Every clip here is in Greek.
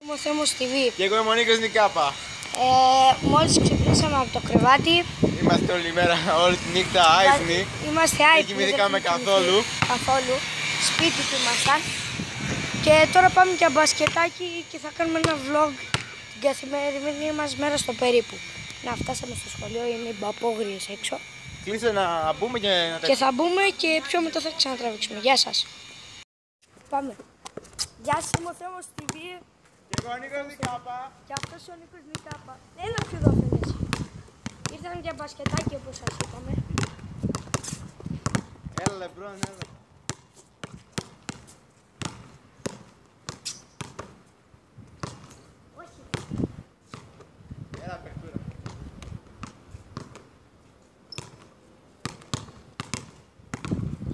Είμαι ο Θέμος TV. Και εγώ είμαι ο Νίκος Νικάπα. Μόλις ξυπνήσαμε από το κρεβάτι. Είμαστε όλη μέρα, όλη τη νύχτα άϊπνοι. Είμαστε άϊπνοι. Δεν κοιμηθήκαμε καθόλου. Σπίτι του ήμασταν. Και τώρα πάμε για μπασκετάκι και θα κάνουμε ένα vlog την καθημερινή μας μέρα στο περίπου. Να φτάσαμε στο σχολείο, είναι οι μπαπόγριες έξω. Κλείσε να μπούμε και να Και θα μπούμε και πιο μετά θα ξανατραβήξουμε. Γεια σας. Πάμε. Γεια σας, είμαι ο Θέμος TV. Και εγώ ο Νίκος Νικάπα. Και αυτός ο Νίκος Νικάπα. Έλα πιο εδώ φαίνεσαι. Ήρθαν για μπασκετάκι όπως σας είπαμε. Έλα Λεμπρόν, έλα. Όχι. Έλα παιχτούρα.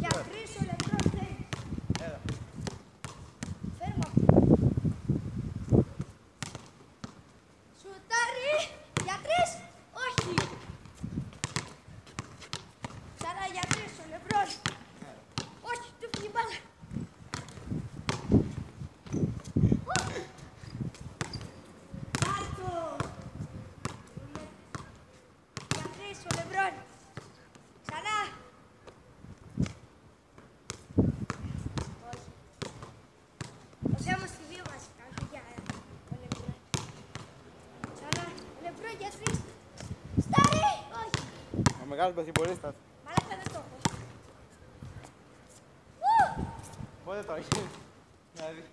Για τρεις ο Λεμπρόν θέλει. Έλα. Φέρμα. Σουτάρι. Για τρεις. Όχι. Ξανά για τρεις ο Λεμπρόν. Όχι, του φύγει μπάλα. Κάρτο. Για τρεις ο Λεμπρόν. Ξανά. Όχι. Ο Θέμος TV βασικά, όχι για ο Λεμπρόν. Ξανά. Ο Λεμπρόν για τρεις. Στάρι. Όχι. Ο μεγάλος μπασκετμπολίστας. Μαλάκα δεν το έχω. Πότε το έχεις. Δηλαδή.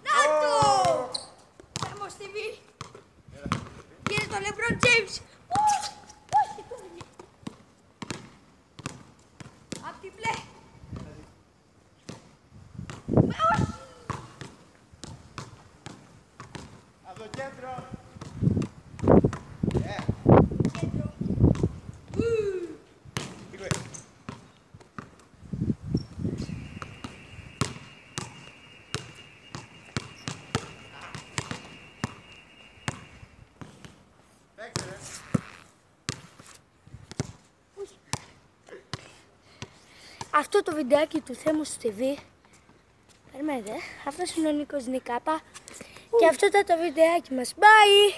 Να το! Θέμος TV. Κύριε το Λεμπρόν Τζέιμς. Όχι, το είναι. Απ' την πλέ. Όχι. Από το κέντρο. Κέντρο. Πήγε. Παίξε ρε. Αυτό το βιντεάκι του Θέμος TV. Περιμένετε, αυτός είναι ο Νίκος Νικάπα. Και αυτό ήταν το βιντεάκι μας. Bye!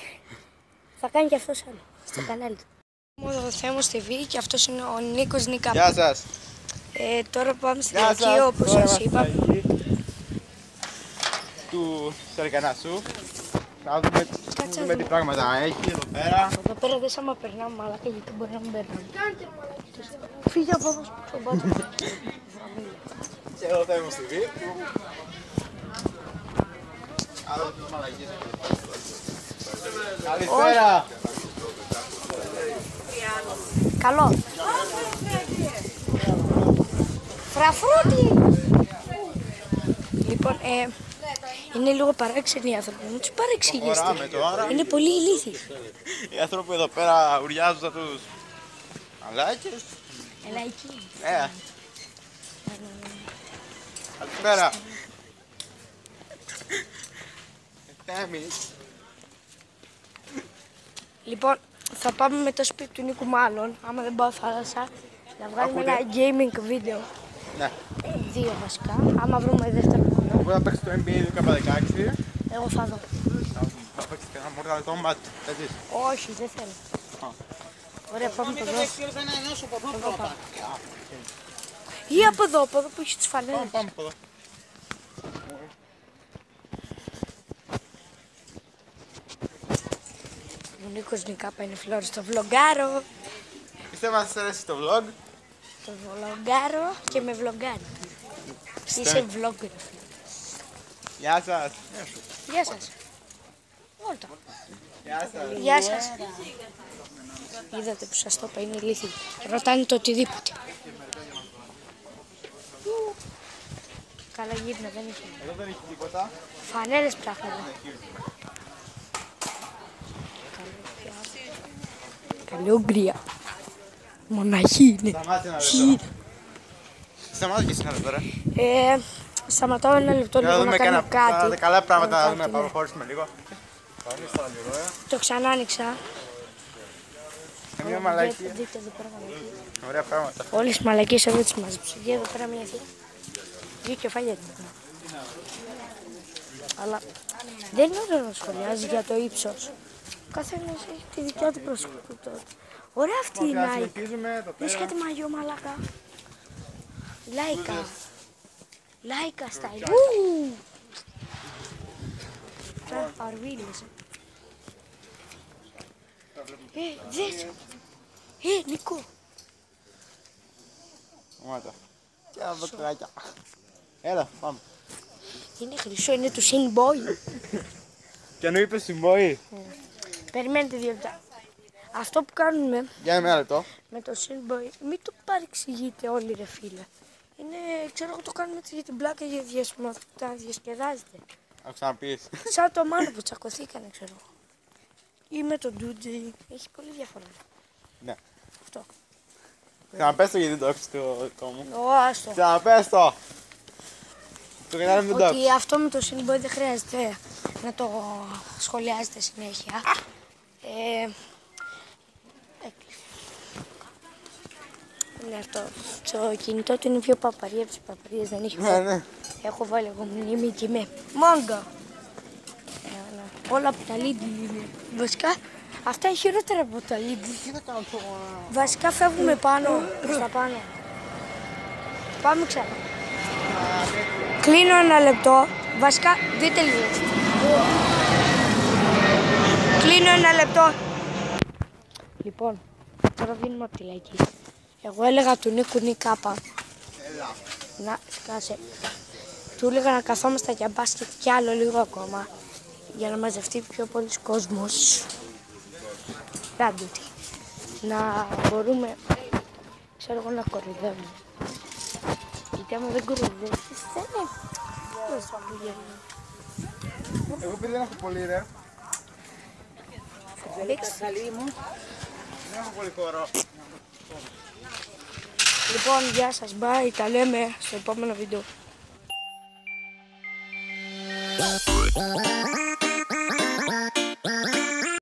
Θα κάνει και αυτός άλλο στο κανάλι του. Είμαι ο Θέμος TV και αυτός είναι ο Νίκος Νικάπα. Γεια σας. Τώρα πάμε στην Γεια Λαϊκή σας. όπως Τώρα σας είμαστε είπα. στη Λαϊκή του Σαρικανάσου. Να δούμε τι πράγματα έχει εδώ πέρα. Εδώ πέρα δεν άμα περνάμε μαλάκα γιατί μπορεί να μην περνάμε. Φύγε από εδώ στον πάτο. Και εδώ θα είμαστε TV. Άλλο τις μαλακίες. Καλησπέρα. Καλό. Φραφρούτι. Λοιπόν, είναι λίγο παράξενοι οι άνθρωποι. Μην τους παρεξηγήσετε. Προχωράμε τώρα. Είναι πολύ ηλίθιοι. Οι άνθρωποι εδώ πέρα ουριάζουν σαν τους μαλάκες. Λαϊκή. Καλησπέρα. Θέμης. Λοιπόν, θα πάμε με το σπίτι του Νίκου μάλλον, άμα δεν πάω θάλασσα, να βγάλουμε Ακούτε. ένα gaming βίντεο. Ναι. 2 βασικά, άμα βρούμε δεύτερο χρόνο. Εγώ θα παίξω το NBA 2K16. Εγώ θα δω. Θα παίξεις και ένα Mortal Kombat. Έτσι. Όχι, δεν θέλω. Ωραία, πάμε από εδώ. Ή από εδώ που έχει τις φανέλες. Πάμε από εδώ. Ο Νίκος Νικάπα είναι φλόρος στο βλογκάρο. Πιστεύω να σας αρέσει το vlog. Το βλογκάρο και με βλογκάρι. Είσαι vlogger. Γεια σας. Γεια σας. Όλτα. Γεια σας. Γεια σας. Είδατε που σας το είπα, είναι ηλίθιοι. Ρωτάνε το οτιδήποτε. Καλά γύρνα, δεν έχει. Εδώ δεν έχει τίποτα. Φανέλες ψάχνουμε. Καλή Ουγγρία. Μοναχή είναι. Σταμάτε ένα λεπτό. Σταμάτε και εσύ ένα λεπτό ρε. Σταματάω ένα λεπτό Να λίγο δούμε να κάνω κάτι. καλά πράγματα, να Κάνω δούμε, κάτι, να ναι. προχωρήσουμε λίγο. Το ξανά άνοιξα. Μια μαλακία. Δείτε εδώ πέρα μαλακίες. Ωραία πράγματα. Όλες τις μαλακίες εδώ τις μάζεψε. Και εδώ πέρα μια θεία. Δύο κεφάλια. Αλλά Δεν είναι ωραίο να σχολιάζει για το ύψος. Ο καθένας έχει τη δικιά του προσωπικότητα. Ωραία αυτή η Nike. Συνεχίζουμε. Δες κάτι μαγιό μαλάκα. Λάικα. Λάικα style. Αρβίλες. Δες. Νίκο. Μάτα. Και μπακράκια. Έλα, πάμε. Είναι χρυσό, είναι του Sinboy. Και ενώ είπες συμπόη. Περιμένετε 2 λεπτά. Αυτό που κάνουμε Για ένα λεπτό. με το Sinboy, μην το παρεξηγείτε όλοι ρε φίλε. Είναι, ξέρω εγώ το κάνουμε έτσι για την πλάκα για να διασκεδάζετε. Να ξαναπείς. Σαν το μάνο που τσακωθήκανε ξέρω εγώ. Ή με τον Ντούτζι, έχει πολύ διαφορά. Ναι. Αυτό. Ξαναπες το γιατί δεν το έχεις το δικό μου. Άστο. Ξαναπες το. Το κανάλι μου το Ότι αυτό με το Sinboy δεν χρειάζεται να το σχολιάζετε συνέχεια. Είναι αυτό. Το κινητό του είναι πιο παπαρία από τις παπαρίες, δεν έχει Ναι, ναι. Έχω βάλει εγώ μνήμη και με μάγκα. Όλα από τα Lidl είναι. Βασικά, αυτά είναι χειρότερα από τα Lidl. Τι θα κάνω τώρα. Βασικά φεύγουμε πάνω, προς τα πάνω. Πάμε ξανά. Κλείνω 1 λεπτό. Βασικά, δείτε λίγο. Κλείνω 1 λεπτό. Λοιπόν, τώρα βγαίνουμε από τη Λαϊκή. Εγώ έλεγα του Νίκου Νικάπα. Να, σκάσε. Του έλεγα να καθόμαστε για μπάσκετ κι άλλο λίγο ακόμα. Για να μαζευτεί πιο πολλοί κόσμος. Ράντουτι. Να μπορούμε, ξέρω εγώ, να κορυδεύουμε. Γιατί άμα δεν κορυδεύσεις, δεν είναι. Εγώ επειδή δεν έχω πολύ ρε. Δεν έχω πολύ χώρο. Λοιπόν, γεια σας, bye, τα λέμε στο επόμενο βίντεο.